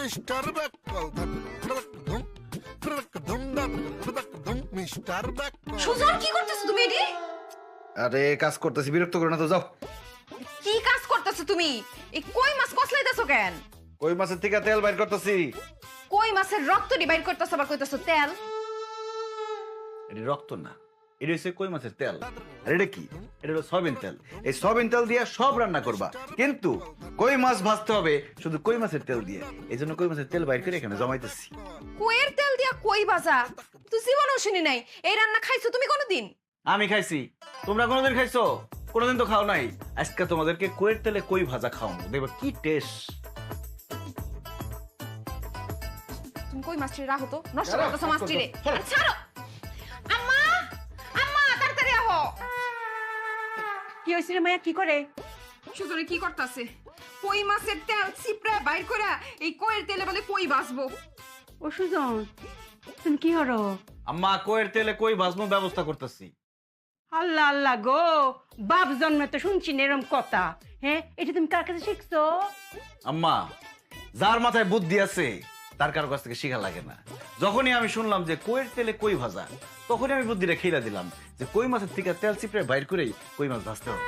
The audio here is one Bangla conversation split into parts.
Mister ব্যাককল mister ব্যাককল। সুজন কি করতেছো তুমি এডি? আরে কাজ করতেছি, বিরক্ত করো না তো, যাও। কি কাজ করতেছো তুমি? এই কই মাছ কসলাইতেছো কেন? কই মাছের থেকে তেল বাইর করতেছি। কই মাছের রক্ত ডিভাইড করতেছো বা কইতেছো তেল? এটা রক্ত না, এটা হচ্ছে কই মাছের তেল। আর এটা কি? এটা হলো সয়াবিন তেল। এই সয়াবিন তেল দিয়ে সব রান্না করবা, কিন্তু কই মাছ ভাজতে হবে শুধু কই মাছের তেল দিয়ে। এই জন্য কই মাছের তেল বাইর করে এখানে জমাইতেছি। কইয়ের তেল দিয়া কই ভাজা? তুই জীবনেও শুনি নাই। এই রান্না খাইছো তুমি কোনোদিন? আমি খাইছি, তোমরা কোনোদিন খাইছো? কোনোদিন তো খাও নাই। আজকে তোমাদেরকে কইয়ের তেলে কই ভাজা খাওয়াবো, দেখবে কি টেস্ট। তুমি কই মাছটি রাখো তো, নষ্ট করতেছো মাছটি রে। ছাড়ো আম্মা, আম্মা তাড়াতাড়ি আহো। কি হইছে রে মায়া, কি করে? সুজনে কি করতেছে? কই মাছের তেল চিপড়া বাইর করা এই কইয়ের তেলে বলে কই ভাজবো। ও সুজন, তুমি কি হরো? আম্মা কইয়ের তেলে কই ভাজনো ব্যবস্থা করতেছি। আল্লাহ আল্লাহ গো, বাপ জন্মে তো শুনছি না এরম কথা। হ্যাঁ, এটা তুমি কার কাছে শিখছো? আম্মা, যার মাথায় বুদ্ধি আছে তার কারো কাছ থেকে শিখা লাগে না। যখনই আমি শুনলাম যে কইয়ের তেলে কই ভাজা, তখনই আমি বুদ্ধিটা খেলা দিলাম যে কই মাছের থেকে তেল চিপড়ে বাইর করেই কই মাছ ভাজতে হবে।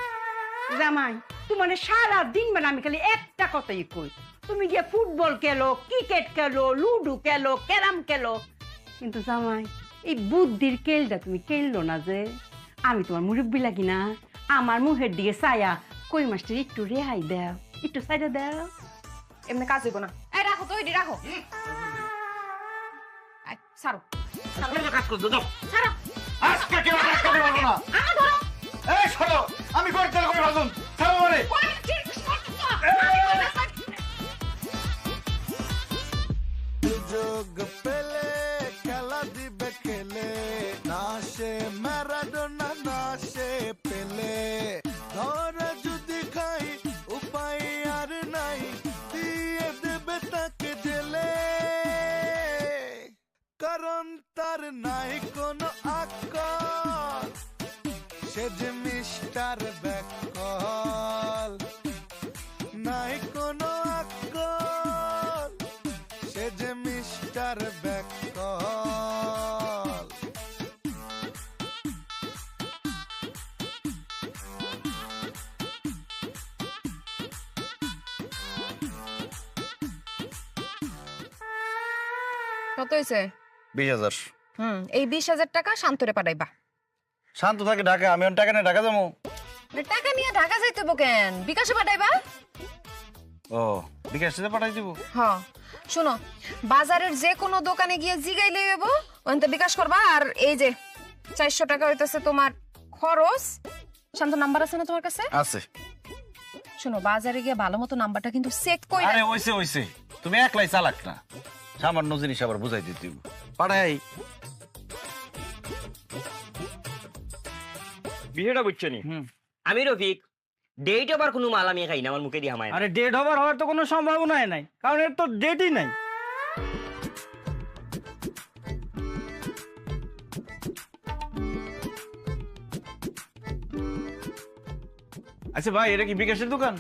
জামাই, তোমার সারা দিন মানে আমি খালি একটা কথাই কই, তুমি গিয়ে ফুটবল খেলো, ক্রিকেট খেলো, লুডো খেলো, ক্যারাম খেলো, কিন্তু জামাই এই বুদ্ধির খেলটা তুমি খেললো না যে। আমি তোমার মুরব্বি লাগি না? আমার মুখের দিকে ছায়া কই মাছটা একটু রেহাই দাও, একটু সাইডে দাও। এমনি কাজ হইব না। এই রাখো তো, এডি রাখো। আই ছাড়ো কাজ করতে দাও। ছাড়ো। আজকে কেউ কাজ করতে পারবো না। আমা ধরো। এই শোনো, আমি কইয়ের তেলে কই ভাজুন, ছাড়ো আমারে। কই ঠিক করতেছো? সুযোগ পেলে খেলা দিবে খেলে, না সে ম্যারাডোনা না সে পেলে। ধরে যদি খাই উপায় আর নাই, দিয়ে দেবে তাকে জেলে। কারণ তার নাই কোনো আকল, সে যে মিস্টার ব্যাককল। নাই কোনো আকল, সে যে মিস্টার ব্যাককল। কত হইছে? 20,000। এই 20,000 টাকা শান্তরে পাঠাইবা। শান্ত থাকে ঢাকা, আমি টাকা নিয়ে ঢাকা যাবো। টাকা নিয়ে ঢাকা যাইতে হইব কেন? বিকাশে পাঠাইবা। ও, বিকাশ থেকে পাঠাই দিব। হ্যাঁ শোনো, বাজারের যে কোনো দোকানে গিয়ে জিগাইলে হইব, ওখানে বিকাশ করবা। আর এই যে 400 টাকা হইতেছে তোমার খরচ। শান্ত নাম্বার আছে না তোমার কাছে? আছে। শোনো, বাজারে গিয়ে ভালো মতো নাম্বারটা কিন্তু চেক কইরা। আরে ওইছে ওইছে, তুমি একলাই চালাক না, সামান্য জিনিস আবার বুঝাই দিতে দিব। পাঠাই। বিষয়টা বুঝছো নি? আমি রফিক, ডেট আবার কোনো মাল আমি খাই না, আমার মুখে দিয়ে হামায় না। আরে ডেট হওয়ার তো কোনো সম্ভাবনাই নাই, কারণ এর তো ডেটই নাই। আচ্ছা ভাই, এটা কি বিকাশের দোকান?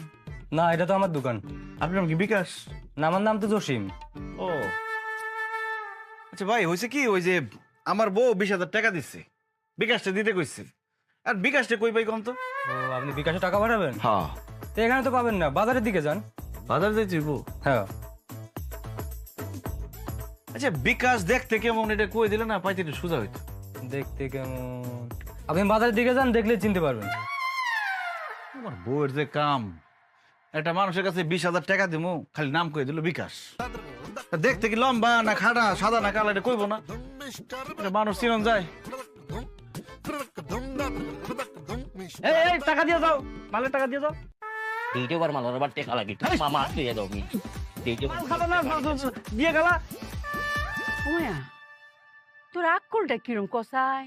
না, এটা তো আমার দোকান। আপনার নাম কি বিকাশ? না, আমার নাম তো জসিম। ও আচ্ছা ভাই, হয়েছে কি, ওই যে আমার বউ 20,000 টাকা দিচ্ছে, বিকাশটা দিতে কইছে। আর বিকাশটা কই পাই কম তো? ও, আপনি বিকাশে টাকা পাঠাবেন? হ্যাঁ। তো এখানে তো পাবেন না, বাজারের দিকে যান। বাজার যাইতে হইব? হ্যাঁ। আচ্ছা বিকাশ দেখতে কেমন, এটা কই দিলে না পাইতে একটু সোজা হইতো। দেখতে কেমন? আপনি বাজারের দিকে যান, দেখলে চিনতে পারবেন। আমার বউয়ের যে কাম, একটা মানুষের কাছে 20,000 টাকা দিমু, খালি নাম কই দিল বিকাশ। তা দেখতে কি লম্বা না খাড়া, সাদা না কালো, এটা কইব না? এটা মানুষ চিনন যায়। এই টাকা দিয়ে যাও, মালের টাকা দিয়ে যাও। ডেট আবার মাল আবার টেকা লাগে, মামা দিয়ে দাও মি। ডেট খালা না, দিয়ে গেলা। ওয়া, তোর আকলটা কিরম কসায়?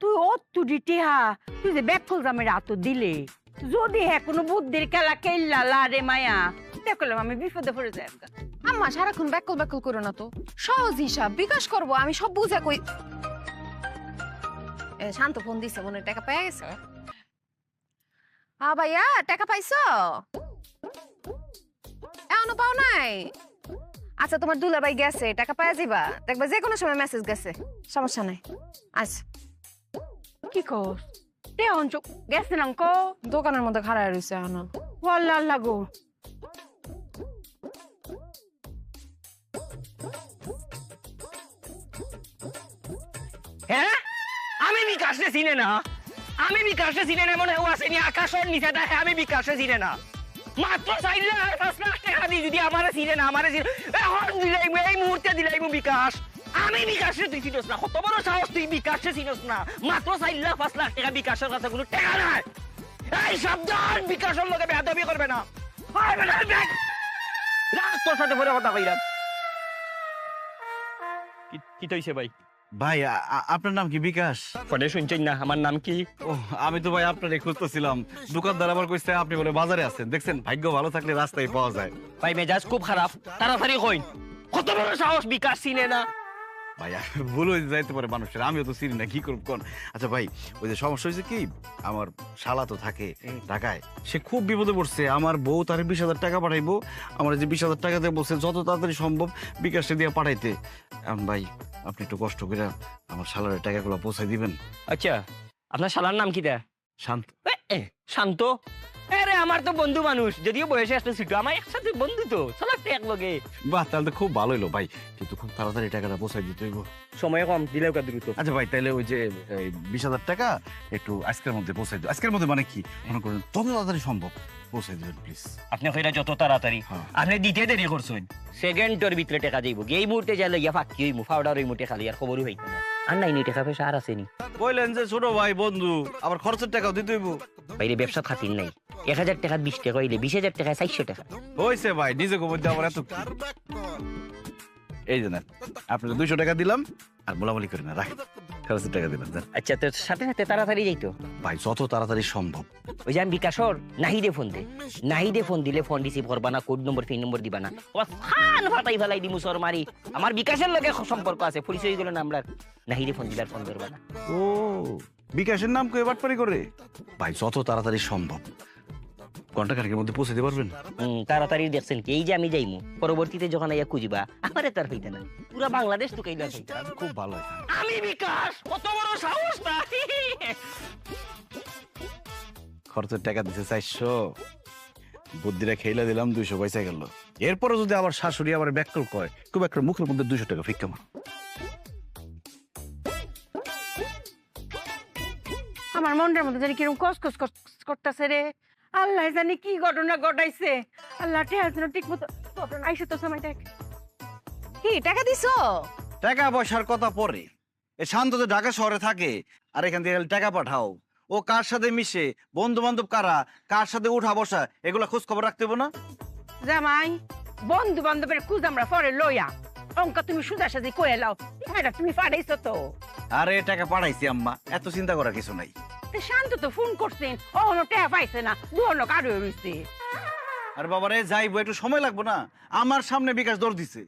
তুই তুই টিহা, তুই যে ব্যাককল জামের আত দিলে, যদি হ্যাঁ কোনো বুদ্ধির খেলা খেললা রে মায়া, দেখলাম আমি বিপদে পড়ে যাই। আম্মা সারাক্ষণ ব্যাকল ব্যাকল করো না তো, সহজ হিসাব বিকাশ করব, আমি সব বুঝা কই। শান্ত ফোন দিছে, মনে টাকা পেয়ে গেছে। ভাইয়া টাকা পাইছো? এখনো পাও নাই? আচ্ছা তোমার দুলাভাই গেছে, টাকা পাওয়া যাবা, দেখবা যে কোনো সময় মেসেজ গেছে, সমস্যা নাই। আচ্ছা কি কস তে অঞ্চল গেছে না অঙ্ক দোকানের মধ্যে খাড়ায় রয়েছে এখন। আল্লাহ আল্লাহ গো। হ্যাঁ আমি বিকাশে চিনে না, আমি বিকাশে চিনে না, মনে হয় আসেনি আকাশের নিচে দেখে আমি বিকাশে চিনে না। মাত্র 4 লাখ টাকা দিয়ে যদি আমারে চিনে না, আমারে চিনে এখন দিলাইম, এই মুহূর্তে দিলাইম বিকাশ। আমি বিকাশে তুই চিনস না, কত বড় সাহস তুই বিকাশে চিনস না। মাত্র 4 লাখ 5 লাখ টাকা বিকাশের কাছে কোনো টাকা নাই। এই সাবধান, বিকাশের লগে বেয়াদবি করবে না। হয় বেটা ব্যাগ রাখ, তোর সাথে পরে কথা কইলাম। কি তৈছে ভাই? ভাই আপনার নাম কি বিকাশ? ফোনে শুনছেন না আমার নাম কি? ও আমি তো ভাই আপনারই খুঁজতেছিলাম। দোকানদার আবার কইছে আপনি বলে বাজারে আছেন। দেখছেন ভাগ্য ভালো থাকলে রাস্তায় পাওয়া যায়। ভাই মেজাজ খুব খারাপ, তাড়াতাড়ি কইন। কত বড় সাহস বিকাশ চিনে না। ভাই ভুল হয়ে যাইতে পারে মানুষের, আমিও তো চিনি না, কি করব কোন। আচ্ছা ভাই ওই যে সমস্যা হয়েছে কি, আমার শালা তো থাকে ঢাকায়, সে খুব বিপদে পড়ছে। আমার বউ তার 20,000 টাকা পাঠাইবো, আমার যে 20,000 টাকা দিয়ে বলছে যত তাড়াতাড়ি সম্ভব বিকাশে দিয়ে পাঠাইতে। ভাই আপনি একটু কষ্ট করে আমার শালার টাকাগুলো পৌঁছাই দিবেন। আচ্ছা আপনার শালার নাম কি? শান্ত। শান্ত? আরে আমার তো বন্ধু মানুষ, যদিও বয়সে আসলে ছোট, আমার একসাথে বন্ধু তো, চলাতে এক লগে। বাহ তাহলে তো খুব ভালো হলো ভাই, কিন্তু খুব তাড়াতাড়ি টাকাটা পৌঁছাই দিতে হইব। সময় কম, দিলেও কা দ্রুত। আচ্ছা ভাই তাহলে ওই যে 20,000 টাকা একটু আজকের মধ্যে পৌঁছাই দিও। আজকের মধ্যে মানে কি মনে করেন যত তাড়াতাড়ি সম্ভব পৌঁছাই দিবেন প্লিজ। আপনি কইরা যত তাড়াতাড়ি, হ্যাঁ। আপনি দিতে দেরি করছেন, সেকেন্ডের ভিতরে টাকা যাইব। এই মুহূর্তে যাইলে গিয়া ফাঁকি হইমু, ফাউডার হইমু, টাকা লিয়ার খবরই হইতো না। আর নাই নি টাকা পয়সা আর আসেনি। কইলেন যে ছোট ভাই বন্ধু, আবার খরচের টাকাও দিতে হইব। বাইরে ব্যবসা খাতির নাই, 1000 টাকা 20 টাকা হইলে 20,000 টাকা 400 টাকা। হইছে ভাই, নিজে গোবর দিয়ে আবার এত কি? এই যে না আপনাকে 200 টাকা দিলাম, আর মোলামুলি করেন না, রাখেন। খরচের টাকা দিলাম যান। আচ্ছা তো সাথে সাথে তাড়াতাড়ি যাইতো। ভাই যত তাড়াতাড়ি সম্ভব। ওই যে আমি বিকাশর নাহিদে ফোন দে, নাহিদে ফোন দিলে ফোন রিসিভ করবা না, কোড নম্বর পিন নম্বর দিবা না, ফান ফাটাই ফেলাই দিমু সর মারি। আমার বিকাশের লগে সম্পর্ক আছে, পরিচয় গেল না আমরা। নাহিদে ফোন দিলে আর ফোন ধরবা না। ও বিকাশের নাম কই বাটপারি করে? ভাই যত তাড়াতাড়ি সম্ভব ঘন্টা খানেকের মধ্যে পৌঁছে দিতে পারবেন? তাড়াতাড়ি দেখছেন কি, এই যে আমি যাইমু, পরবর্তীতে যখন আইয়া খুঁজবা আমারে তার হইতে না, পুরা বাংলাদেশ তো কাইলা হইতা। খুব ভালো হয়। আমি বিকাশ, কত বড় সাহস না। খরচের টাকা দিছে 400, বুদ্ধিটা খেইলা দিলাম 200 পয়সা গেল। এরপরে যদি আবার শাশুড়ি আবার ব্যাককল কয়, খুব একটা মুখের মধ্যে 200 টাকা ফিক্কা মার। আমার মনটার মধ্যে জানি কিরকম কসকস করতেছে রে। আল্লাহ জানি কি ঘটনা ঘটাইছে। আল্লাহ ঠিক মতো ঘটনা আইসে তো সময় দেখ। কি টাকা দিছো? টাকা পয়সার কথা পরে, এ শান্ত তো ঢাকা শহরে থাকে, আর এখান থেকে টাকা পাঠাও। ও কার সাথে মিশে, বন্ধু বান্ধব কারা, কার সাথে উঠা বসা, এগুলা খোঁজ খবর রাখতে হবে না? জামাই বন্ধু বান্ধবের খুঁজ আমরা পরে লইয়া, অঙ্ক তুমি সুদা সাজি কয়ে লাও, এটা তুমি পাঠাইছো তো। আরে টাকা পাঠাইছি আম্মা, এত চিন্তা করার কিছু নাই। শান্ত তো ফোন করছেন, অন্য টাকা পাইছে না, দুর্ন কারো রয়েছে। আর বাবা রে যাইবো, একটু সময় লাগবো না? আমার সামনে বিকাশ দৌড় দিছে।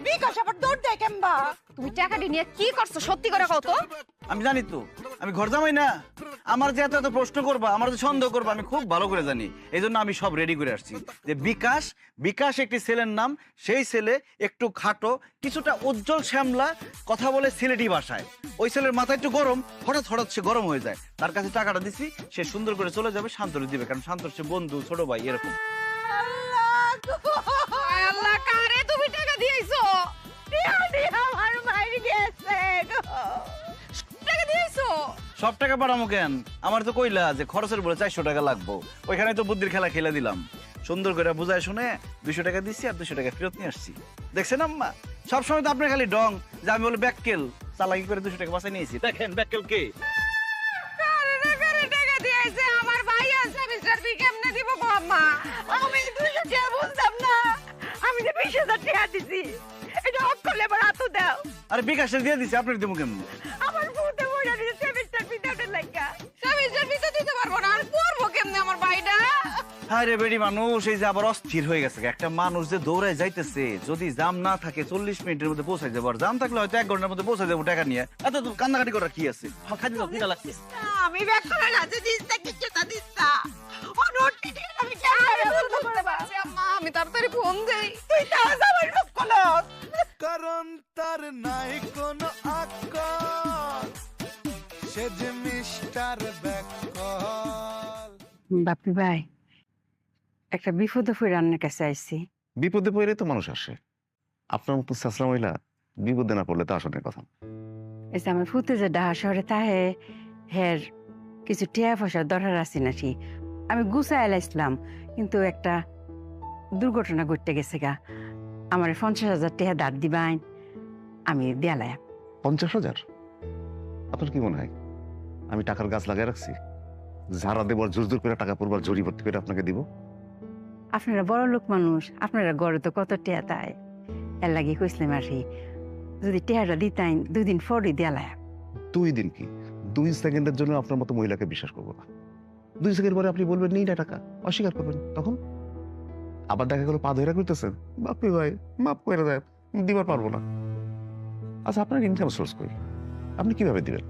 বিকাশ আবার দৌড় দেয় কেমবা? তুমি টাকাটি নিয়ে কি করছো সত্যি করে কও তো। আমি জানি তো, আমি ঘর জামাই না, আমার যে এত এত প্রশ্ন করবা, আমার যে সন্দেহ করবা, আমি খুব ভালো করে জানি। এই জন্য আমি সব রেডি করে আসছি যে বিকাশ, বিকাশ একটি ছেলের নাম, সেই ছেলে একটু খাটো, কিছুটা উজ্জ্বল শ্যামলা, কথা বলে সিলেটি ভাষায়। ওই ছেলের মাথা একটু গরম, হঠাৎ হঠাৎ সে গরম হয়ে যায়। তার কাছে টাকাটা দিছি, সে সুন্দর করে চলে যাবে, শান্তরে দিবে, কারণ শান্তর সে বন্ধু, ছোট ভাই, এরকম। আল্লাহ, কারে তুমি টাকা দিয়েছো? আমার মাইর গেছে গো। টাকা দিয়েছো? সব টাকা পাঠামো কেন? আমার তো কইলা যে খরচের বলে 400 টাকা লাগবো, ওইখানে তো বুদ্ধির খেলা খেলে দিলাম। সুন্দর করে বুঝায় শুনে 200 টাকা দিচ্ছি, আর 200 টাকা ফেরত নিয়ে আসছি। দেখছেন আম্মা, সবসময় তো আপনার খালি ডং, যে আমি বলে ব্যাককেল, চালাকি করে 200 টাকা বাঁচাই নিয়েছি। দেখেন ব্যাককেল কে। কারে টাকা দিয়েছে? আমার ভাই আছে, মিস্টার বি কেমনে দিব গো আম্মা? আমি 200 টাকা বুঝতাম না, আমি যে 20,000 টাকা দিছি, এটা অক্ষলে এবার হাতু দাও। আরে বিকাশে দিয়ে দিছি, আপনার দেবো কেমন? আমার বউতে বইরা দিছে সেমিস্টার পিতাটের লাগা। সেমিস্টার ফি তো দিতে পারবো না, আর পড়বো কেমনে আমার ভাইটা? আরে বেডি মানুষ, এই যে আবার অস্থির হয়ে গেছে। একটা মানুষ যে দৌড়ায় যাইতেছে, যদি জাম না থাকে 40 মিনিটের মধ্যে পৌঁছাই যাবো, আর জাম থাকলে হয়তো 1 ঘন্টার মধ্যে পৌঁছাই যাবো টাকা নিয়ে। এত তো কান্নাকাটি করার কি আছে? খালি দাও, দিনা লাগছে। আমি ব্যাক করে না যে দিস্তা কিছু তা দিস্তা। ও নোট আমি কেন আম্মা আমি তাড়াতাড়ি ফোন দেই। তুই তো জামাই রূপ কলস। কারণ তার নাই কোনো আকল, সে যে মিস্টার ব্যাকল। বাপি ভাই, একটা বিপদে পড়ে রান্নার কাছে আইছি। বিপদে পড়লে তো মানুষ আসে, আপনার মতো শাসরা মহিলা বিপদে না পড়লে তো আসনের কথা। এই যে আমার ফুতে যে ডাহা শহরে তাহে হের কিছু টিয়া পয়সার দরকার আছে নাকি, আমি গুছাই এলাইছিলাম, কিন্তু একটা দুর্ঘটনা ঘটতে গেছে গা। আমার 50,000 টাকা দাঁড় দিবাইন, আমি দেয়ালায়। 50,000? আপনার কি মনে হয় আমি টাকার গাছ লাগাই রাখছি? ঝাড়া দেবর জোর জোর করে টাকা পড়বার জড়ি ভর্তি করে আপনাকে দিব? আপনারা বড় লোক মানুষ, আপনারা গড়ে তো কত টিয়া তাই, এর লাগে কইসলাম আর কি, যদি টিয়াটা দিতাইন 2 দিন পরই দেয়ালায়। 2 দিন কি 2 সেকেন্ডের জন্য আপনার মতো মহিলাকে বিশ্বাস করবো না। 2 সেকেন্ড পরে আপনি বলবেন নেই না টাকা, অস্বীকার করবেন, তখন আবার দেখা গেল পা ধরে করতেছেন, বাপি ভাই মাফ করে দেয়, দিবার পারবো না। আচ্ছা, আপনার ইনকাম সোর্স কই? আপনি কিভাবে দিবেন?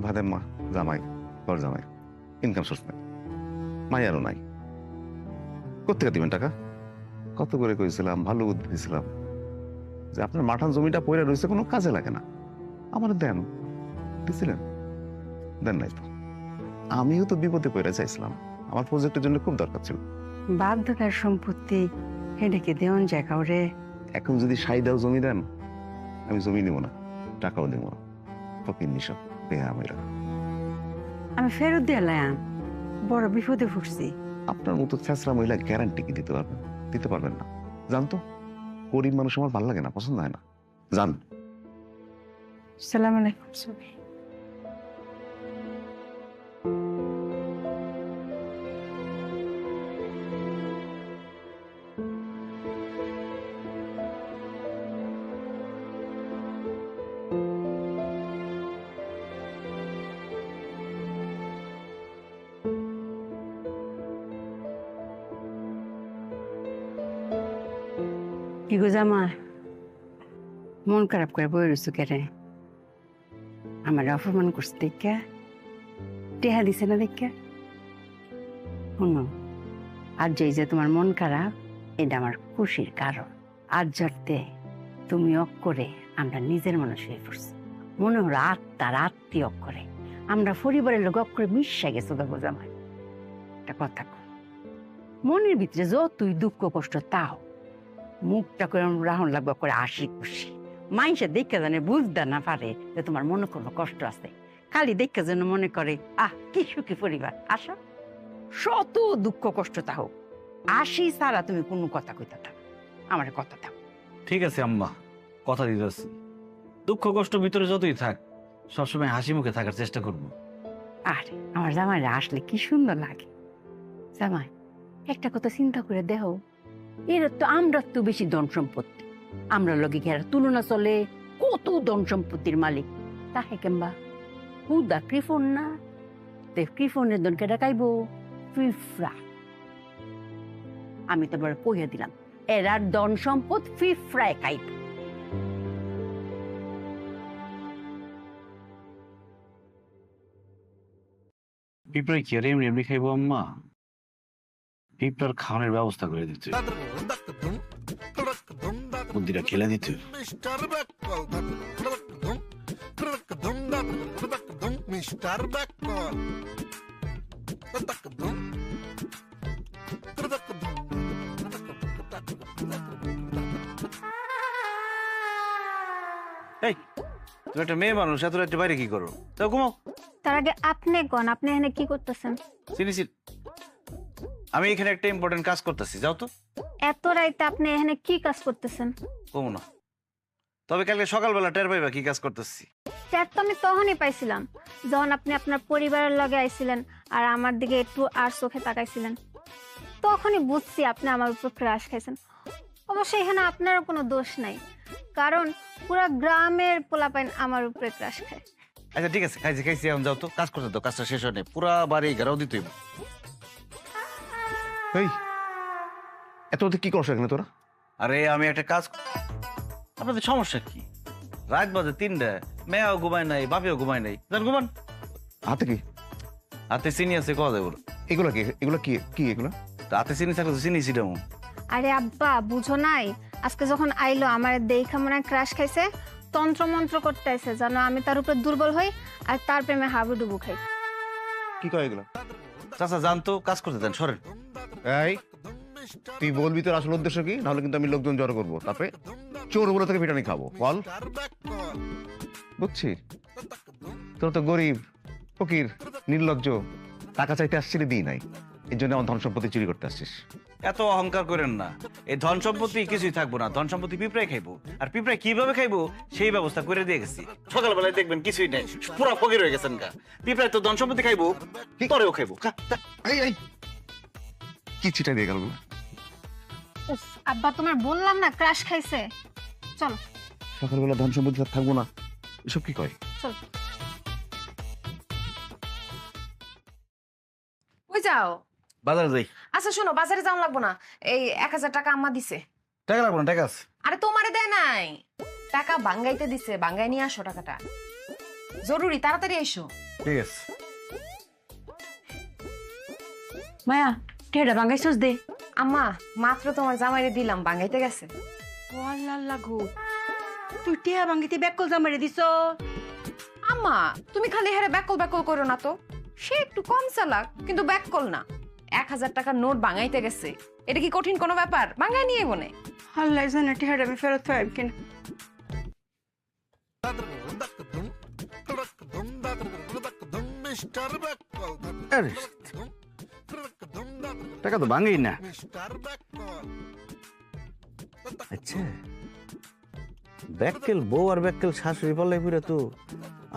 ভাদের মা, জামাই, ঘর জামাই, ইনকাম সোর্স নেই, মাইয়ারও নাই, কোথেকে দিবেন টাকা? কত করে কইছিলাম, ভালো বুদ্ধি দিছিলাম যে আপনার মাঠান জমিটা পড়ে রয়েছে, কোনো কাজে লাগে না, আমার দেন, দিছিলেন? দেন নাই তো। আমিও তো বিপদে পড়ে চাইছিলাম, আমার প্রজেক্টের জন্য খুব দরকার ছিল। বাধ্যতার সম্পত্তি হেডেকে দেওয়ান যায় কাউরে। এখন যদি 60 জমি দেন, আমি জমি নিব না, টাকাও দেব না, ফকির নিসব বেহা মেরা। আমি ফেরত দেয়ালাম, বড় বিপদে পড়ছি। আপনার মতো ছেঁচড়া মহিলা গ্যারান্টি কি দিতে পারবেন? দিতে পারবেন না, জানতো। গরিব মানুষ আমার ভালো লাগে না, পছন্দ হয় না, জান। সালাম আলাইকুম সুবি। কি গো জামাই, মন খারাপ করে বই রয়েছো কেরে? আমার অপমান করছে দেখা, টেহা দিছে না দেখা? শুনো, আর যে তোমার মন খারাপ, এটা আমার খুশির কারণ। আর যাতে তুমি অক করে আমরা নিজের মানুষ হয়ে পড়ছি, মনে হলো আত্মার আত্মীয় অক করে আমরা পরিবারের লোক অক করে মিশা গেছো গো জামাই। একটা কথা কও, মনের ভিতরে যতই দুঃখ কষ্ট তাও মুখটা করে রাহন লাগবে করে হাসি খুশি। মাইসে দেখে জানে বুঝতে না পারে যে তোমার মনে কোনো কষ্ট আছে, খালি দেখে যেন মনে করে আহ কি সুখী পরিবার। আসো, শত দুঃখ কষ্ট তাও আসি সারা তুমি কোনো কথা কইতা থাক, আমার কথা থাক। ঠিক আছে আম্মা, কথা দিতেছি, দুঃখ কষ্ট ভিতরে যতই থাক সবসময় হাসি মুখে থাকার চেষ্টা করব। আরে আমার জামাইরা আসলে কি সুন্দর লাগে। জামাই, একটা কথা চিন্তা করে দেখো, এরা তো আমরা তো বেশি ধন সম্পত্তি, আমরা লগে কি আর তুলনা চলে? কত ধন সম্পত্তির মালিক, তাহে কেমবা হুদা কৃপন না, তে কৃপনের ধনকে ডাকাইব ফিফরা। আমি তো বড় কইয়া দিলাম, এরার ধন সম্পদ ফিফরায় খাইব। পিঁপড়ায় কি আর এমনি এমনি খাইবো আম্মা? পিঁপড়ার খাওয়ানোর ব্যবস্থা করে দিতে, বুদ্ধিটা খেলে দিতে। মিস্টার ব্যাকল, মিস্টার ব্যাকল। এই, তুমি একটা মেয়ে মানুষ, এত রাত্রে বাইরে কি করো? তাও ঘুমাও। তার আগে আপনি কোন, আপনি এখানে কি করতেছেন? চিনিস, আমি এখানে একটা ইম্পর্টেন্ট কাজ করতেছি, যাও তো। এত রাইতে আপনি এখানে কি কাজ করতেছেন? কমো না, তবে কালকে সকালবেলা টের পাইবা কি কাজ করতেছি। ট্যাট তো আমি তখনই পাইছিলাম যখন আপনি আপনার পরিবারের লগে আইছিলেন আর আমার দিকে একটু আর চোখে তাকাইছিলেন, তখনই বুঝছি আপনি আমার উপর ক্রাশ খাইছেন। অবশ্য এখানে আপনারও কোনো দোষ নাই, কারণ পুরা গ্রামের পোলাপাইন আমার উপরে ক্রাশ খায়। আচ্ছা ঠিক আছে, খাইছি খাইছি, এখন যাও তো, কাজ করতে তো, কাজটা শেষ হয়নি, পুরা বাড়ি ঘেরাও দিতে হইব। এই এত রাতে কি করছ এখানে তোরা? আরে আমি একটা কাজ, আপনাদের সমস্যা কি? রাত বাজে 3টা, মেয়াও ঘুমায় নাই, বাপেও ঘুমায় নাই, যান ঘুমান। হাতে কি? হাতে চিনি আছে, কথা দেব। এগুলা কি? এগুলা কি কি এগুলা? রাতে চিনি থাকলে তো চিনি ছিটাম। আরে আব্বা বুঝো নাই, আজকে যখন আইলো আমার দেখা মনে ক্রাশ খাইছে, তন্ত্র মন্ত্র করতে আইছে জানো আমি তার উপর দুর্বল হই আর তার প্রেমে হাবুডুবু খাই। কি কয় এগুলো? চাচা জানতো, কাজ করতে দেন, সরেন। এই তুই বলবি তোর আসল উদ্দেশ্য কি, নাহলে কিন্তু আমি লোকজন জড়ো করবো, তারপরে চোর বলে থেকে পিটানি খাবো। বল। বুঝছি তোর তো গরিব ফকির নির্লজ্জ, টাকা চাইতে আসছিলি দিই নাই, এই জন্য আমার ধন সম্পত্তি চুরি করতে আসছিস। এত অহংকার করেন না, এই ধন সম্পত্তি কিছুই থাকবো না, ধন সম্পত্তি পিঁপড়াই খাইবো। আর পিঁপড়াই কিভাবে খাইবো সেই ব্যবস্থা করে দিয়ে গেছি। সকালবেলায় দেখবেন কিছুই নেই, পুরো ফকির হয়ে গেছেন গা। পিঁপড়াই তো ধন সম্পত্তি খাইবো, পরেও খাইবো। কি চিটা দিয়ে গেল? উফ, আব্বা তোমার বললাম না ক্রাশ খাইছে, চলো। সকালবেলা ধন সম্পত্তি থাকবো না, এসব কি কয়? চল। ওই যাও। বাজারে যাই। আচ্ছা শোনো, বাজারে যাওয়া লাগবো না, এই 1000 টাকা আম্মা দিছে। টাকা লাগবো না, টাকা আছে। আরে তোমারে দেয় নাই, টাকা বাঙ্গাইতে দিছে, বাঙ্গাই নিয়ে আসো টাকাটা, জরুরি, তাড়াতাড়ি এসো। ঠিক আছে। মায়া টেডা বাঙ্গাইছস দে। আম্মা মাত্র তোমার জামাইরে দিলাম, বাঙ্গাইতে গেছে। ও আল্লাহ গো, তুই টেহা বাঙ্গিতে ব্যাকল জামাইরে দিছ? আম্মা তুমি খালি হারে ব্যাকল ব্যাকল করো না তো, সে একটু কম চালাক কিন্তু ব্যাকল না। 1000 টাকার নোট বাঙ্গাইতে গেছে, এটা কি কঠিন কোনো ব্যাপার? বাঙ্গাই নিয়ে বনে। আল্লাহ জানে টেহাটা আমি ফেরত পাইব কিনা। মিস্টার ব্যাকল, আরে টাকা তো ভাঙেই না। মিস্টার ব্যাকল। আচ্ছা, ব্যাককেল বউ আর ব্যাককেল শাশুড়ি পাল্লাই পুরা তো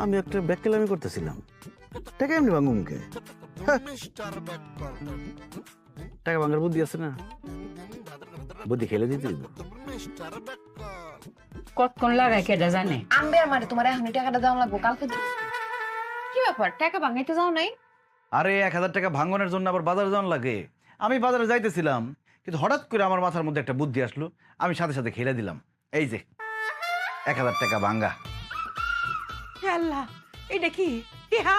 আমি একটা ব্যাককেল আমি করতেছিলাম, টাকা এমনি ভাঙুম কে? মিস্টার ব্যাকল, টাকা ভাঙার বুদ্ধি আছে না, বুদ্ধি খেলে দিতে হইব। মিস্টার ব্যাকল। কতক্ষণ লাগায় কেডা জানে? আম্বে আর মারে তোমার এখনই টাকাটা দেওয়া লাগবো, কালকে কি ব্যাপার টাকা বাঙ্গাইতে যাও নাই? আরে 1000 টাকা ভাঙনের জন্য আবার বাজারে যাওয়ার লাগে। আমি বাজারে যাইতেছিলাম, কিন্তু হঠাৎ করে আমার মাথার মধ্যে একটা বুদ্ধি আসলো, আমি সাথে সাথে খেলে দিলাম। এই যে 1000 টাকা ভাঙ্গা। আল্লাহ, এটা কি টেহা?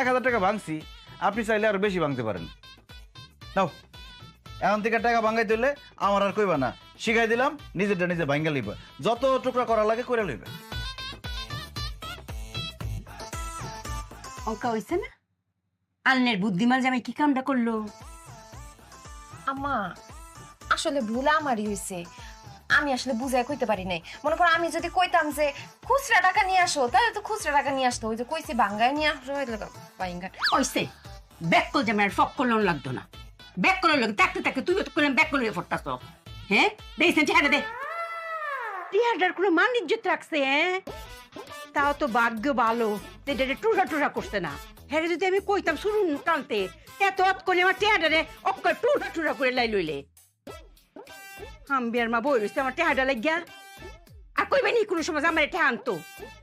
1000 টাকা ভাঙছি, আপনি চাইলে আরো বেশি ভাঙতে পারেন। নাও, এখন থেকে টাকা ভাঙাইতে হলে আমার আর কইবা না, শিখাই দিলাম, নিজেরটা নিজে ভাঙ্গা লইবা, যত টুকরা করা লাগে করে লইবা। অঙ্কা হইছে না? আলনের বুদ্ধিমান জামাই কি কামটা করলো? আম্মা আসলে ভুল আমারই হয়েছে, আমি আসলে বুঝাই কইতে পারি নাই। মনে করো আমি যদি কইতাম যে খুচরা টাকা নিয়ে আসো, তাহলে তো খুচরা টাকা নিয়ে আসতো। ওই যে কইছি বাঙ্গায় নিয়ে আসো, বাঙ্গা হইছে ব্যাকল জামাই ফক করলো লাগতো না। ব্যাকল লোক থাকতে থাকতে তুই তো করে ব্যাকল হয়ে পড়তাছ। হ্যাঁ দেইছেন টেহাটা দে। টেহাটার কোনো মান ইজ্জত রাখছে? হ্যাঁ তাও তো ভাগ্য ভালো যে টুরা টুরা করছে না। হ্যাঁ যদি আমি কইতাম শুনুন টানতে, এত অত করে আমার টেহাটারে অক্কা টুরা টুরা করে লাই লইলে। হাম্বিয়ার মা বই রইছে আমার টেহাটা লাগিয়া, আর কইবে নি কোনো সময় আমার টেহা আনতো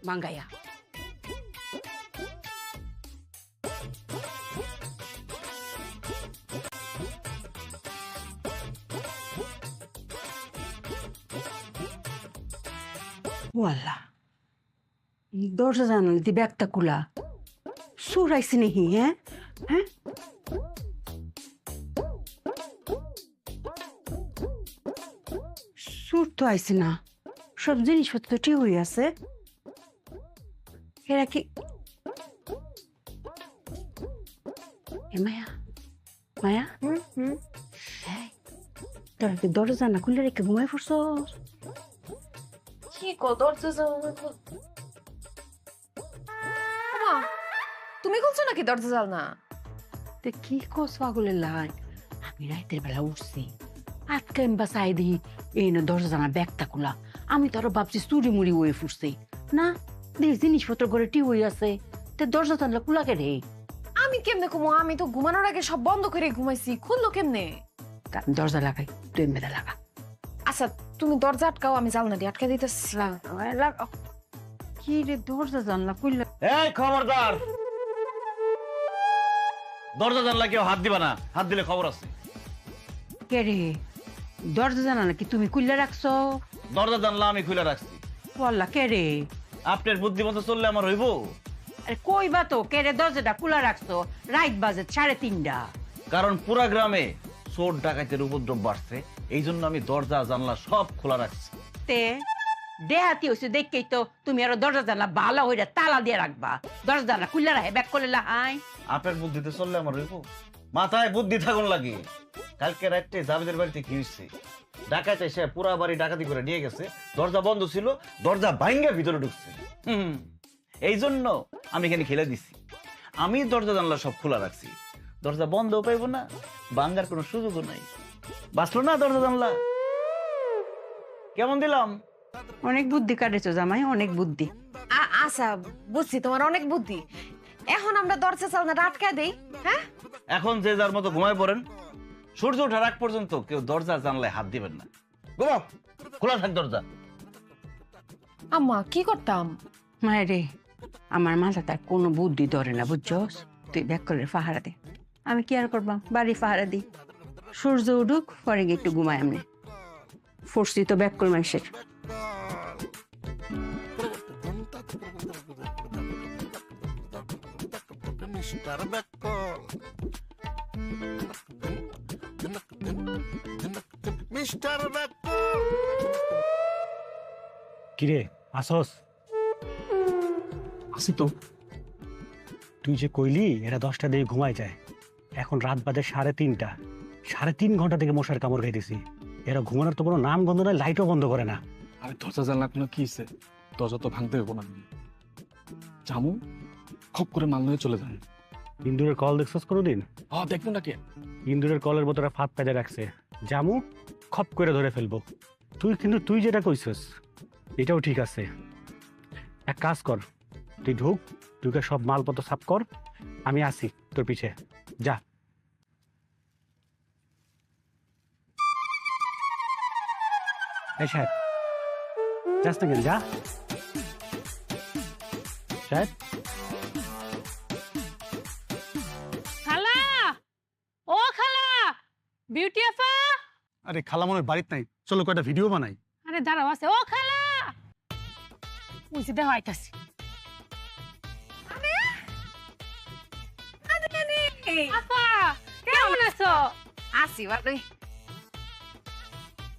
মাঙ্গাইয়া। ওয়াল্লা দরজা জানালে দি ব্যাগটা কুলা সুরাইছি নেহি? হ্যাঁ হ্যাঁ সুর তো আইসি না, সব জিনিসপত্র ঠিক হয়ে আছে। এরা কি মায়া? মায়া তোরা কি দরজা জানা খুলে রেখে ঘুমাই পড়ছ? কি কো দরজা তুমি বলছো নাকি দরজা জাল না? তে কি কস পাগলের লাই? আমি রাতের বেলা উঠছি, আজকে আমি বাসাই দিই এই না দরজা জানা ব্যাগটা খোলা। আমি তো আরো ভাবছি চুরি মুড়ি হয়ে ফুটছে না, দেখ জিনিসপত্র করে টি হয়ে আছে, তে দরজা জানলা খোলা কে রে? আমি কেমনে ঘুমো? আমি তো ঘুমানোর আগে সব বন্ধ করে ঘুমাইছি, খুললো কেমনে? দরজা লাগাই, তুই মেয়েটা লাগা। আচ্ছা তুমি দরজা আটকাও, আমি জানলা দিয়ে আটকে দিতেছি। লাগাও। কি রে দরজা জানলা খুললা? এই খবরদার, দরজা জানলা কেউ হাত দিবা না, হাত দিলে খবর আছে। কে রে দরজা জানা নাকি তুমি খুললে রাখছো? দরজা জানলা আমি খুলে রাখছি। বললা কে রে? আপনার বুদ্ধিমতো চললে আমার হইব? আরে কইবা তো কে রে দরজাটা খোলা রাখছো রাত বাজে 3:30। কারণ পুরা গ্রামে চোর ডাকাতের উপদ্রব বাড়ছে, এই জন্য আমি দরজা জানলা সব খোলা রাখছি। তে দেহাতি হইছে দেখেই তো তুমি আরো দরজা জানলা ভালো হইরা তালা দিয়ে রাখবা, দরজা জানলা খুললা রাখে ব্যাক করলে লাহাই। আপনার বুদ্ধিতে চললে আমার হইব? মাথায় বুদ্ধি থাকুন লাগে। কালকে রাত্রে জাবেদের বাড়িতে কিনছি, ডাকাত এসে পুরা বাড়ি ডাকাতি করে নিয়ে গেছে, দরজা বন্ধ ছিল, দরজা ভাঙ্গা ভিতরে ঢুকছে। এই জন্য আমি এখানে খেলে দিছি, আমি দরজা জানলা সব খোলা রাখছি, দরজা বন্ধও পাইব না, ভাঙ্গার কোনো সুযোগও নাই। বাঁচলো না দরজা জানলা? কেমন দিলাম? অনেক বুদ্ধি কাটেছো জামাই, অনেক বুদ্ধি। আচ্ছা বুঝছি তোমার অনেক বুদ্ধি। এখন আমরা দরজা চালনা আটকায় দেই। হ্যাঁ, এখন যে যার মতো ঘুমায় পড়েন, সূর্য ওঠার আগ পর্যন্ত কেউ দরজা জানলায় হাত দিবেন না। ঘুমাও, খোলা থাক দরজা। আম্মা কি করতাম? মায়ের রে, আমার মাথা তার কোনো বুদ্ধি ধরে না, বুঝছস? তুই ব্যাক করলে পাহারা দে, আমি কি আর করবাম, বাড়ি পাহারা দিই। সূর্য উঠুক পরে গিয়ে একটু ঘুমাই। আমি ফোর্সি তো ব্যাক করি মানুষের। মিস্টার বেকল, মিস্টার বেকল। কিরে আসস? আসি তো। তুই যে কইলি এরা 10টা দিয়ে ঘুমায় যায়, এখন রাত বাজে 3:30। 3.5 ঘন্টা থেকে মশার কামড় খাইতেছি। এরা ঘুমানোর তো কোনো নাম গন্ধ নাই, লাইটও বন্ধ করে না। আরে দরজা জানলা কোনো কি হইছে? দরজা তো ভাঙতে হইব না। জামু খপ করে মাল নিয়ে চলে যান। ইন্দুরের কল দেখছস কোনোদিন? হ্যাঁ দেখবো নাকি? ইন্দুরের কলের মতো ফাঁদ পেতে রাখছে, জামু খপ করে ধরে ফেলবো। তুই যেটা কইছস এটাও ঠিক আছে। এক কাজ কর, তুই ঢুকে সব মালপত্র সাফ কর, আমি আসি তোর পিছে। যা। এই সাহেব, যাস না কেন? যা সাহেব। খালা, ও খালা, বিউটি আপা। আরে খালা মনে হয় বাড়িতে নাই, চলো কয়টা ভিডিও বানাই। আরে দাঁড়াও, আছে। ও খালা, ওই যে দেখো আইতাছি। আপা কেমন আছো? আসি ভালোই।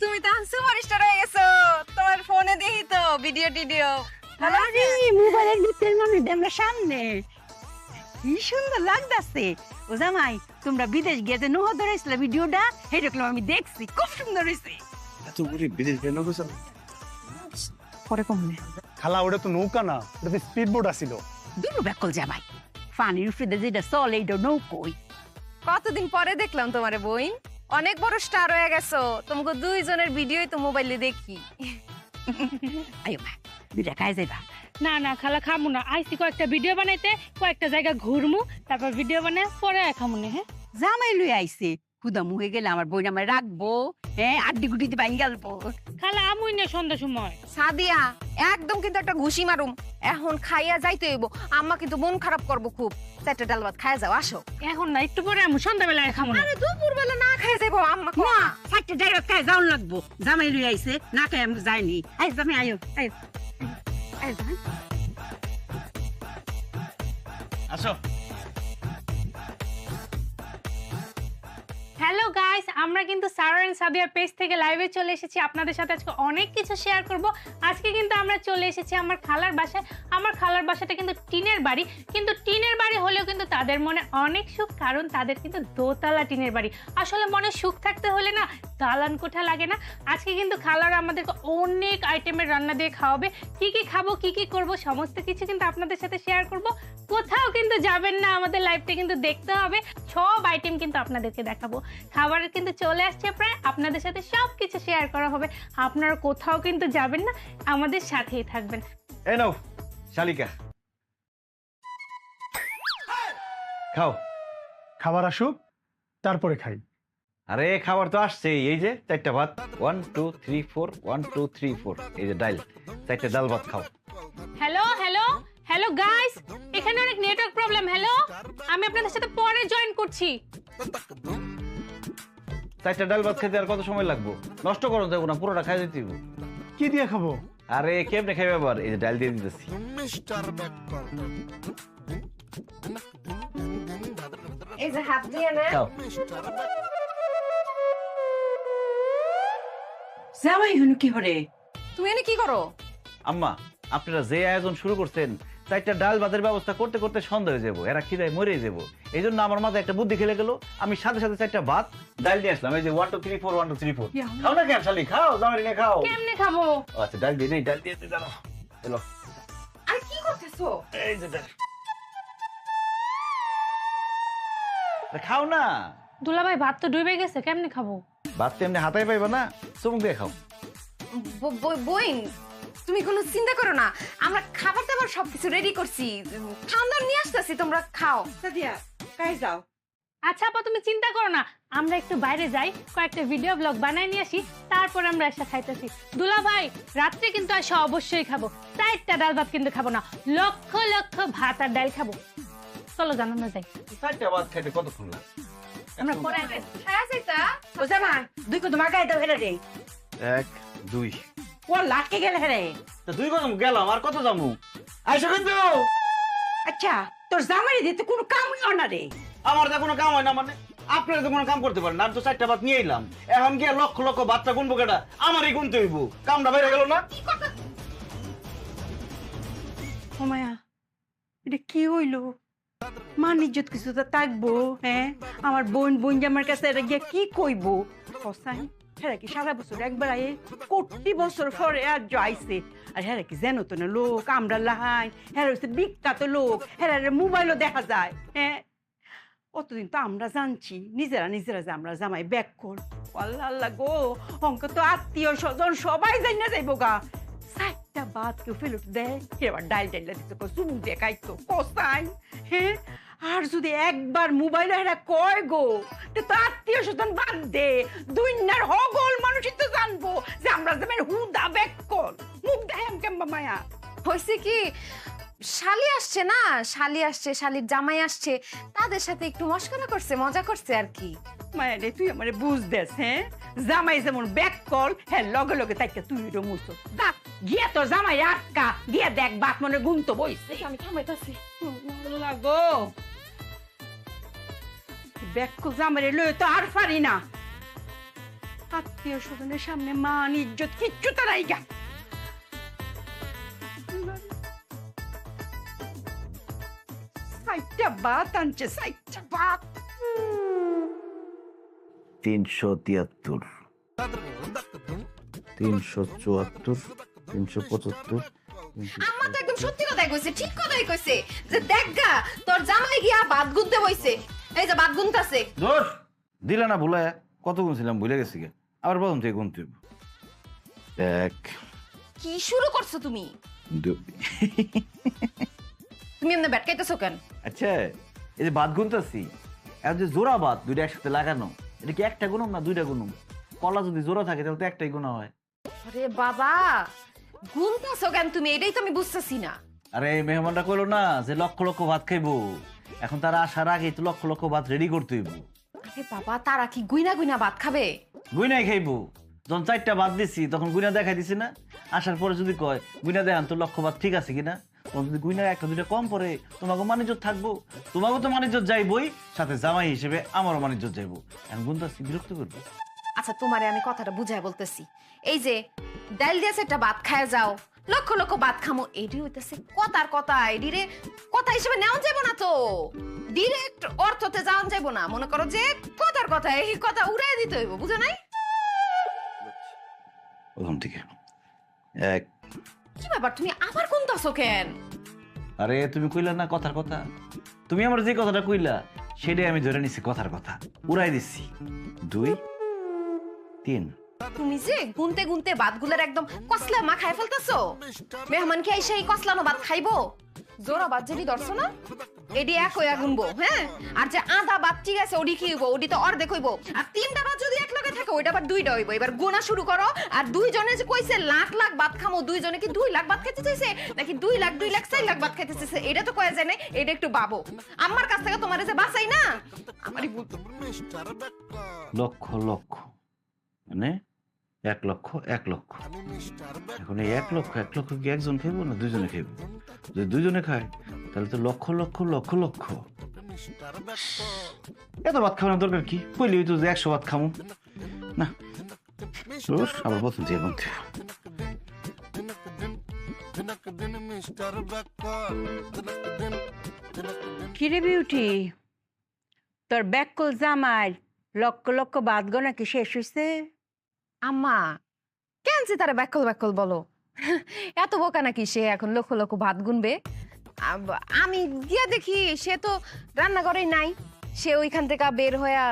তুমি তো সুপারস্টার হয়ে গেছো, তোমার ফোনে দেখি তো ভিডিও টিডিও। আরে মোবাইলের ভিতরে মানে আমরা সামনে কি সুন্দর লাগতাছে। ও জামাই, তোমরা বিদেশ গিয়ে যে নোহ ধরেছিল ভিডিওটা, সেরকম আমি দেখছি, খুব সুন্দর হয়েছে। এত করে বিদেশ বের গেছেন? পরে কমনে খালা ওটা তো নৌকা না, ওটা তো স্পিড বোট আসিল। দুটো ব্যাকল জামাই, পানির উপরে যেটা চলে এইটা নৌকোই। কতদিন পরে দেখলাম তোমারে বইন, অনেক বড় স্টার হয়ে গেছো। তোমাকে দুইজনের ভিডিওই তো মোবাইলে দেখি। আয়ো মা, দুইটা খাই যাইবা। না না খালা, খামু না। আইসি কয়েকটা ভিডিও বানাইতে, কয়েকটা জায়গা ঘুরমু, তারপর ভিডিও বানাই পরে খামু না। হ্যাঁ, জামাই লই আইছে, খুদা মুহে গেলে আমার বই আমার রাখবো। হ্যাঁ, আড্ডি গুটিতে বাইন গেলবো। খালা আমুই না সন্ধ্যা সময়। সাদিয়া, একদম কিন্তু একটা ঘুষি মারুম। এখন খাইয়া যাইতে হইব, আম্মা কিন্তু মন খারাপ করবো খুব। চারটা ডাল ভাত খাইয়া যাও, আসো। এখন না, একটু পরে আমু, সন্ধ্যাবেলায় খামু না। আরে দুপুর বেলা না খাইয়া যাইবো আম্মা। না, চারটে জায়গা খাই যাওয়ান লাগবো। জামাই লই আইছে, না খাই আমি যাইনি। আই জামাই আয়ো, আয়ো আয়ো জামাই। আসো। হ্যালো গাইস, আমরা কিন্তু সারা এন্ড সাদিয়ার পেজ থেকে লাইভে চলে এসেছি। আপনাদের সাথে আজকে অনেক কিছু শেয়ার করব। আজকে কিন্তু আমরা চলে এসেছি আমার খালার বাসায়। আমার খালার বাসাটা কিন্তু টিনের বাড়ি, কিন্তু টিনের বাড়ি হলেও কিন্তু তাদের মনে অনেক সুখ, কারণ তাদের কিন্তু দোতলা টিনের বাড়ি। আসলে মনে সুখ থাকতে হলে না দালান কোঠা লাগে না। আজকে কিন্তু খালারা আমাদেরকে অনেক আইটেমের রান্না দিয়ে খাওয়াবে। কি কি খাবো, কি কি করব, সমস্ত কিছু কিন্তু আপনাদের সাথে শেয়ার করব। কোথাও কিন্তু যাবেন না, আমাদের লাইভটা কিন্তু দেখতে হবে। সব আইটেম কিন্তু আপনাদেরকে দেখাবো। খাবারের কিন্তু চলে আসছে প্রায়, আপনাদের সাথে সব কিছু শেয়ার করা হবে। আপনারা কোথাও কিন্তু যাবেন না, আমাদের সাথেই থাকবেন। এই নাও শালিকা, খাও। খাবার আসুক তারপরে খাই। আরে খাবার তো আসছেই, এই যে 4টা ভাত, 1 2 3 4 1 2 3 4, এই যে ডাল, 4টা ডাল ভাত খাও। হ্যালো হ্যালো হ্যালো গাইস, এখানে অনেক নেটওয়ার্ক প্রবলেম। হ্যালো, আমি আপনাদের সাথে পরে জয়েন করছি। 4টা ডাল ভাত খেতে আর কত সময় লাগবে? নষ্ট করো যাবো না, পুরোটা খাই দিতে হইব। কি দিয়ে খাবো? আরে কেমনে খাইবে আবার? এই যে ডাল দিয়ে দিতেছি। মিস্টার বেকল, এই যে হাত দিয়ে না। খাও। মিস্টার বেকল। জামাই হনু কি হরে? তুমি এনে কি করো? আম্মা আপনারা যে আয়োজন শুরু করছেন, চারটা ডাল ভাতের ব্যবস্থা করতে করতে সন্ধ্যা হয়ে যাবো, এরা খিদায় মরে যাবো। এই জন্য আমার মাথায় একটা বুদ্ধি খেলে গেল, আমি সাথে সাথে চারটা ভাত ডাল দিয়ে আসলাম। এই যে 1 2 3 4 1 2 3 4 খাও না কেন শালি, খাও জামাই নিয়ে খাও। কেমনে খাবো? আচ্ছা ডাল দিয়ে নেই, ডাল দিয়ে দাও। চলো আরে কি করতেছো? এই যে ডাল খাও না। দুলাভাই ভাত তো ডুবে গেছে, কেমনে খাবো? ভাত তো এমনি হাতায় পাইবা না, চুমুক দিয়ে খাও। বইন তুমি কোনো চিন্তা করো না, আমরা খাবার দাবার সবকিছু রেডি করছি, খাওয়া দাওয়া নিয়ে আসতেছি, তোমরা খাও। সাদিয়া কাই যাও? আচ্ছা আপা তুমি চিন্তা করো না, আমরা একটু বাইরে যাই, কয়েকটা ভিডিও ব্লগ বানাই নিয়ে আসি, তারপর আমরা এসে খাইতেছি। দুলাভাই রাত্রে কিন্তু আসা অবশ্যই খাবো, 4টা ডাল ভাত কিন্তু খাবো না, লক্ষ লক্ষ ভাত আর ডাল খাবো। চলো জানানো যাই। চারটা ভাত খাইতে কতক্ষণ লাগে? আমরা পরে হ্যাঁ যাইতা ও জামাই দুই কদম আগাই দাও হেরে রে। 1 2 ও লাটকে গেল হেরে। তা 2 কদম গেলাম, আর কত যামু? আইসো কিন্তু। আচ্ছা তোর জামাই দিতে কোনো কামই হয় না রে। আমার তো কোনো কাম হয় না, মানে আপনারা তো কোনো কাম করতে পারেন না। আমি তো চারটা ভাত নিয়ে এলাম, এখন গিয়ে লক্ষ লক্ষ ভাতটা গুনবো কেটা? আমারই গুনতে হইব, কামটা বাইরে গেল না। ও মায়া এটা কি হইলো? মান ইজ্জত কিছু তো থাকবো? হ্যাঁ আমার বোন বোন জামার কাছে এটা গিয়া কি কইবো? কসাই হ্যাঁ কি সারা বছর একবার আয়ে, কোটি বছর পরে আর আইছে। আর হ্যাঁ কি জানো তো না লোক আমরা লাহাই, হ্যাঁ হচ্ছে বিখ্যাত লোক, হ্যাঁ মোবাইলও দেখা যায়। হ্যাঁ অতদিন তো আমরা জানছি নিজেরা নিজেরা যে আমরা জামাই ব্যাক কর। আল্লাহ আল্লাহ গো, অঙ্ক তো আত্মীয় স্বজন সবাই যাই না যাইব গা। 4টা ভাত কেউ ফেরত দেয়, এবার ডাল ডাইলা দিতে চুমুক দিয়ে খাইতো কসাই। হ্যাঁ আর যদি একবার মোবাইল হেরা কয় গো, তো আত্মীয় স্বজন বাদ দে, দুনিয়ার হগল মানুষই তো জানবো যে আমরা যেমন হুদা ব্যাক কর। মুখ দেয় কেমবা মায়া হয়েছে কি, শালি আসছে না, শালি আসছে, শালির জামাই আসছে, তাদের সাথে একটু মস্করা করছে, মজা করছে আর কি। মায়া রে তুই আমারে বুঝ দেস। হ্যাঁ জামাই যেমন ব্যাক কল, হ্যাঁ লগে লগে তাইকে তুই মুছো দা গিয়া তোর জামাই আটকা গিয়া দেখ বাপ মনে গুনতো বইছে। আমি থামাইতাছি। লাগো ব্যাক জামাই লয়ে তো আর পারি না। আত্মীয় স্বজনের সামনে মান ইজ্জত কিচ্ছু তো নাই গা। সাইটটা বাত আনছে, সাইটটা বাত। 373 374 375। আম্মা তো একদম সত্যি কথাই কইছে, ঠিক কথাই কইছে, যে দেখ গা তোর জামাই গিয়া ভাত গুনতে বইছে, এই যে ভাত গুনতাছে। দোষ দিলা না, ভুলায় কত গুনছিলাম ভুলে গেছি গে, আবার প্রথম থেকে গুনতে হইব। 1 কি শুরু করছো তুমি? 2 তুমি এমনি ব্যাটকাইতেছো কেন? আচ্ছা এই যে ভাত গুনতাছি, এখন যে জোড়া ভাত দুইটা একসাথে লাগানো, এটা কি একটা গুনুম না দুইটা গুনুম? কলা যদি জোড়া থাকে তাহলে তো একটাই গুণা হয়। আরে বাবা গুনতাছো কেন তুমি, এটাই তো আমি বুঝতেছি না। আরে মেহমানরা কইলো না যে লক্ষ লক্ষ ভাত খাইবো, এখন তারা আসার আগে তো লক্ষ লক্ষ ভাত রেডি করতে হইব। আরে বাবা তারা কি গুইনা গুইনা ভাত খাবে? গুইনাই খাইবো। যখন 4টা ভাত দিছি তখন গুইনা দেখাই দিছি না, আসার পরে যদি কয় গুইনা দেখান তো লক্ষ ভাত ঠিক আছে কিনা, তখন যদি গুইনা 1টা 2টা কম পরে তোমাকে মানিজ্জত থাকবো, তোমাকে তো মানিজ্জত যাইবই, সাথে জামাই হিসেবে আমারও মানিজ্জত যাইবো। এখন গুনতাছি বিরক্ত করবো। আচ্ছা তোমারে আমি কথাটা বুঝাই বলতেছি, এই যে ডাল দিয়েছে একটা ভাত খায় যাও, লক্ষ লক্ষ ভাত খামো, এডি হইতেছে কথার কথা, এডিরে কথা হিসেবে নেওয়া যাবো না, তো ডিরেক্ট অর্থতে যাওয়া যাবো না। মনে করো যে কথার কথা, এই কথা উড়াই দিতে হইব, বুঝো নাই? প্রথম থেকে 1। কি ব্যাপার তুমি আবার গুনতাছো কেন? আরে তুমি কইলা না কথার কথা, তুমি আমার যে কথাটা কইলা সেটাই আমি ধরে নিছি কথার কথা, উড়াই দিচ্ছি। 2 3 তুমি যে গুনতে গুনতে ভাতগুলোর একদম কসলা মাখায় ফেলতেছো। মেহমান কি আইসা এই কসলানো ভাত খাইবো? জোড়া ভাত যদি ধরছো না এডি এক হইয়া গুনবো। হ্যাঁ আর যে আধা ভাত ঠিক আছে ওডি কি হইব, ওডি তো অর্ধেক হইব। আর 3টা ভাত যদি এক লগে থাকে ওইটা আবার 2টা হইব। এবার গোনা শুরু করো। আর 2 জনে যে কইছে লাখ লাখ ভাত খামো, 2 জনে কি 2 লাখ ভাত খাইতে চাইছে নাকি 2 লাখ 4 লাখ ভাত খাইতে চাইছে, এটা তো কয়া যায় না। এটা একটু ভাবো, আমার কাছ থেকে তোমারে যে বাঁচাই না আমারই ভুল। লক্ষ লক্ষ মানে 1 লক্ষ 1 লক্ষ। এখন এই 1 লক্ষ 1 লক্ষ কি একজন খাইবো না 2 জনে খাইবো? যদি 2 জনে খায় তাহলে তো লক্ষ লক্ষ লক্ষ লক্ষ। এত ভাত খাওয়ানোর দরকার কি? কইলি তো যে 100 ভাত খামো না, তোর আবার বলছেন যে মধ্যে মিস্টার বেকল কিরে বিউটি, তোর ব্যাককল জামাই লক্ষ লক্ষ বাদ গোনা কি শেষ হইছে? আম্মা কেন যে তারা ব্যাকল ব্যাকল বলো? এত বোকা নাকি সে এখন লক্ষ লক্ষ ভাত গুনবে? আমি গিয়া দেখি সে তো রান্নাঘরেই নাই। সে ওইখান থেকে বের হইয়া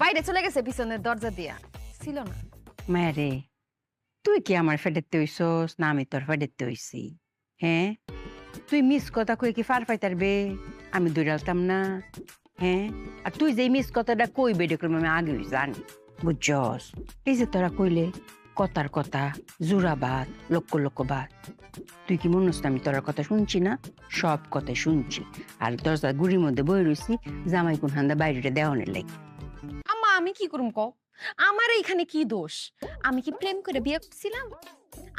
বাইরে চলে গেছে পিছনের দরজা দিয়া, ছিল না। মারে, তুই কি আমার ফেডেতে হইছস না আমি তোর ফেডেতে হইছি? হ্যাঁ, তুই মিস কথা কই কি ফার পাইতারবে? আমি দৌড়ালতাম না? হ্যাঁ, আর তুই যে মিস কথাটা কইবে দেখলাম আমি আগে জানি, বুঝছস? এই যে তোরা কইলে কথার কথা জোড়াবাদ লক্ষ লক্ষ বাদ, তুই কি মনে হচ্ছে আমি তোর কথা শুনছি না? সব কথা শুনছি। আর দরজা গুড়ির মধ্যে বই রইছি জামাই কোন হান্দা বাইরেটা দেওয়ানের লাগে। আম্মা আমি কি করুম কও? আমার এইখানে কি দোষ? আমি কি প্রেম করে বিয়ে করছিলাম?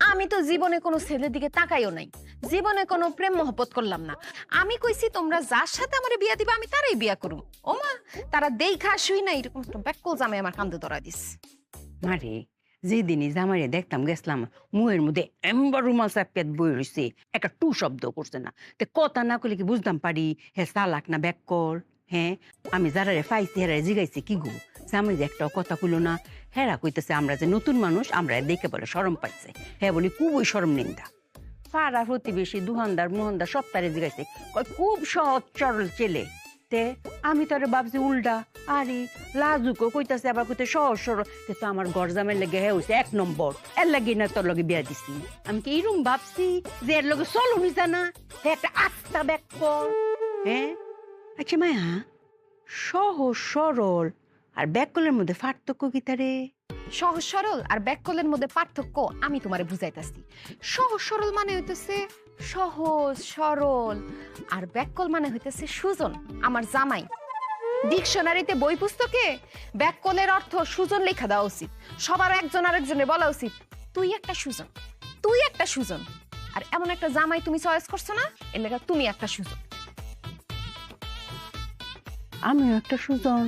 আমি তো জীবনে কোনো ছেলের দিকে তাকাইও নাই, জীবনে কোনো প্রেম মহব্বত করলাম না। আমি কইছি তোমরা যার সাথে আমার বিয়া দিবা আমি তারাই বিয়া করুম। ও মা, তারা দেইখা শুই না এরকম ব্যাককল জামাই আমার কান্দে ধরা দিস। মারে, যেদিনই জামাইরে দেখতাম গেছিলাম মুহের মধ্যে এমবার রুমাল চাপিয়ে বই রইছে, একটা টু শব্দ করছে না। তে কথা না কইলে কি বুঝতাম পারি হে চালাক না ব্যাককল? হ্যাঁ, আমি যারা ফাইছি হেরা জিগাইছি কি গো জামাই যে একটাও কথা কইলো না। হেরা কইতেছে আমরা যে নতুন মানুষ আমরা দেখে বলে শরম পাইছে। হ্যাঁ বলি খুবই শরম নিন্দা। পাড়া প্রতিবেশী দুহানদার মোহনদার সব তারে জিগাইছে, কয় খুব সহজ সরল ছেলে। তে আমি তোরে ভাবছি উল্টা, আরে লাজুকও কইতাছে আবার কইতে সহজ সরল। তে তো আমার গরজামের লেগে হ্যাঁ হইছে এক নম্বর, এর লাগি না তোর লগে বিয়া দিছি। আমি কি এরম ভাবছি যে এর লগে চলো নিছা না? একটা আস্তা ব্যাক কর। হ্যাঁ, আচ্ছা মায়া, সহজ সরল আর ব্যাককলের মধ্যে পার্থক্য কি তারে? সহজ সরল আর ব্যাককলের মধ্যে পার্থক্য আমি তোমারে বুঝাইতাছি। সহজ সরল মানে হইতেছে সহজ সরল, আর ব্যাককল মানে হইতেছে সুজন, আমার জামাই। ডিকশনারিতে বই পুস্তকে ব্যাককলের অর্থ সুজন লেখা দেওয়া উচিত। সবার একজন আরেকজনে বলা উচিত তুই একটা সুজন, তুই একটা সুজন। আর এমন একটা জামাই তুমি চয়েস করছো না, এর লেখা তুমি একটা সুজন। আমিও একটা সুজন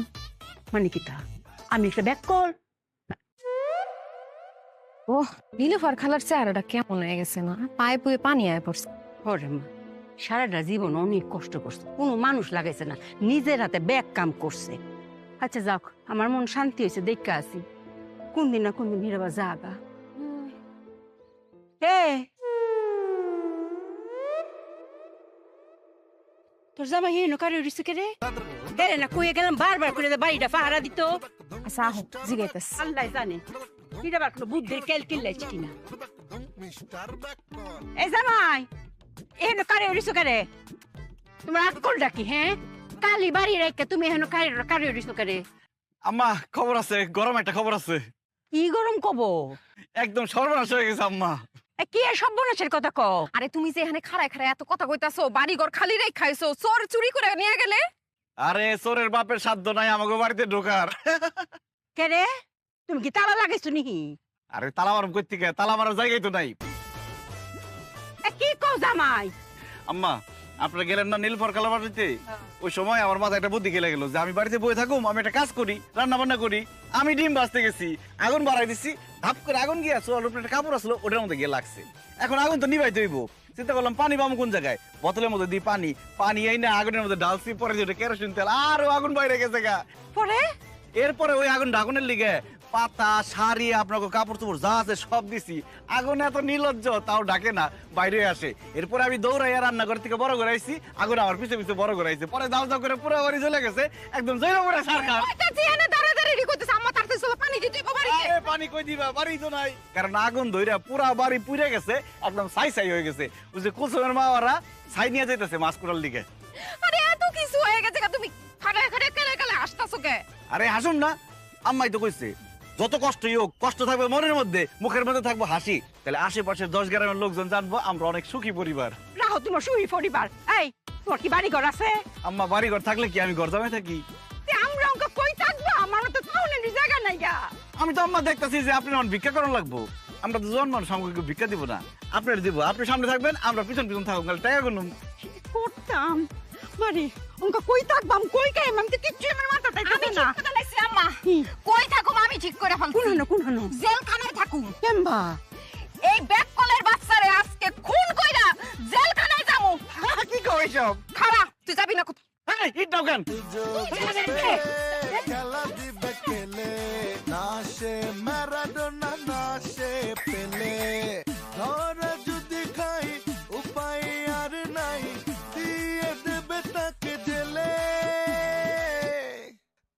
মানে কি তা? আমি একটা ব্যাককল? ও নীলুফার খালার চেহারাটা কেমন হয়ে গেছে না? পায়ে পুয়ে পানি আয় পড়ছে। ওরে মা, সারাটা জীবন অনেক কষ্ট করছে, কোনো মানুষ লাগাইছে না, নিজের হাতে ব্যাগ কাম করছে। আচ্ছা যাক, আমার মন শান্তি হয়েছে, দেখে আসি কোনদিন না কোনদিন হিরাবা জাগা। তোর জামা হেন কারে রিসকে রে? দেরে না কইয়ে গেলাম বারবার করে বাড়িটা পাহারা দিত। আচ্ছা আহ জিগাইতেছ, আল্লাহ জানে হিরাবার কোনো বুদ্ধির ক্যালকিল লাগছে কিনা। এই জামাই হেন কারে রিসকে রে? তোমার আকল ডাকি? হ্যাঁ, কালি বাড়ি রেখে তুমি হেন কারে রিসকে রে? আম্মা খবর আছে, গরম একটা খবর আছে। কি গরম কব? একদম সর্বনাশ হয়ে গেছে আম্মা। কি সর্বনাশের কথা কও? আরে তুমি যে এখানে খাড়ায় খাড়ায় এত কথা কইতাছো, বাড়ি ঘর খালি রেখ খাইছো, চোর চুরি করে নিয়ে গেলে? আরে চোরের বাপের সাধ্য নাই আমাকে বাড়িতে ঢোকার। কে রে, তুমি কি তালা লাগাইছো নাকি? আরে তালা মারম কই থেকে? তালা মারার জায়গাই তো নাই। কি কও জামাই? আম্মা আপনারা গেলেন না নীলফর খালা বাড়িতে, ওই সময় আমার মাথায় একটা বুদ্ধি খেলে গেল যে আমি বাড়িতে বসে থাকুম, আমি একটা কাজ করি, রান্না বান্না করি। আমি ডিম ভাজতে গেছি, আগুন বাড়াই দিচ্ছি, ধাপ করে আগুন গিয়ে চোর উপরে একটা কাপড় আসলো, ওটার মধ্যে গিয়ে লাগছে। এখন আগুন তো নিভাইতে হইব, চিন্তা করলাম পানি পাবো কোন জায়গায়, বোতলের মধ্যে দিই পানি, পানি এই না আগুনের মধ্যে ডালছি, পরে যেটা কেরোসিন তেল, আরো আগুন বাইরে গেছে গা। পরে এরপরে ওই আগুন আগুনের লিগে পাতা শাড়ি আপনাকে কাপড় চোপড় যা আছে সব দিছি, আগুন এত নির্লজ্জ তাও ডাকে না, বাইরে আসে। এরপরে আমি দৌড়াইয়া রান্নাঘর থেকে বড় করে আইছি, আগুন আমার পিছে পিছে বড় করে আইছে, পরে দাও দাও করে পুরো বাড়ি চলে গেছে, একদম জৈর করে সরকার। পানি কই দিবা, বাড়ি তো নাই, কারণ আগুন ধইরা পুরা বাড়ি পুড়ে গেছে, একদম ছাই ছাই হয়ে গেছে। ওই যে কুসুমের মা ওরা ছাই নিয়ে যাইতেছে মাছ কুড়ার লিগে। আরে এত কিছু হয়ে গেছে, তুমি খাড়ায় খাড়ায় কেলে কেলে হাসতাছো কে? আরে হাসুন না, আম্মাই তো কইছে যত কষ্টই হোক, কষ্ট থাকবে মনের মধ্যে, মুখের মধ্যে থাকবো হাসি, তাহলে আশেপাশের 10 গ্রামের লোকজন জানবো আমরা অনেক সুখী পরিবার। রাহো তোমার সুখী পরিবার। এই তোমার কি বাড়ি ঘর আছে? আম্মা বাড়ি ঘর থাকলে কি আমি ঘর জামাই থাকি? আমরা অঙ্ক কই থাকবো, আমার তো টাউনের জায়গা নাই গা। আমি তো আম্মা দেখতাছি যে আপনি অন ভিক্ষা করার লাগবো, আমরা তো জন মানুষ, আমাকে ভিক্ষা দিব না, আপনার দিব, আপনি সামনে থাকবেন আমরা পিছন পিছন থাকবো, টাকা গুনুম করতাম। মানে উনকা কই থাকবাম কই কাইম আমি তো কিচ্ছু আমার মাথা আমি তাইতে ঠিক না কথা লাইছি আম্মা কই থাকুম আমি ঠিক করে ফেলছি কোন হনো জেলখানায় থাকুম কেমবা এই ব্যাক কলের বাচ্চারে আজকে খুন কইরা জেলখানায় যামু কি কই সব খারা তুই যাবি না কোথাও এই ইট দাও কেন খেলা দিবে খেলে নাশে ম্যারাডোনা নাশে পেলে ধরে যদি খাই উপায় আর নাই দিয়ে দেবে তাকে জেলে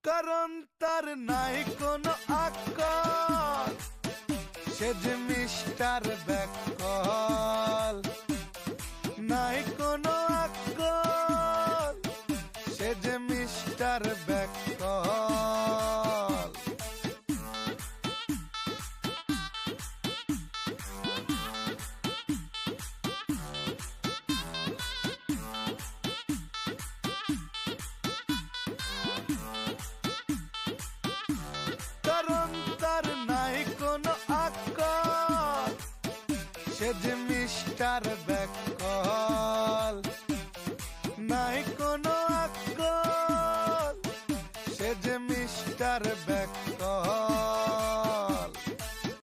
কারণ তার নাই কোনো আকল সে যে মিস্টার ব্যাকল নাই কোনো আকল সে যে মিস্টার ব্যাকল কারণ তার নাই কোনো আকল সে যে মিস্টার ব্যাকল নাই কোনো আকল সে যে মিস্টার ব্যাকল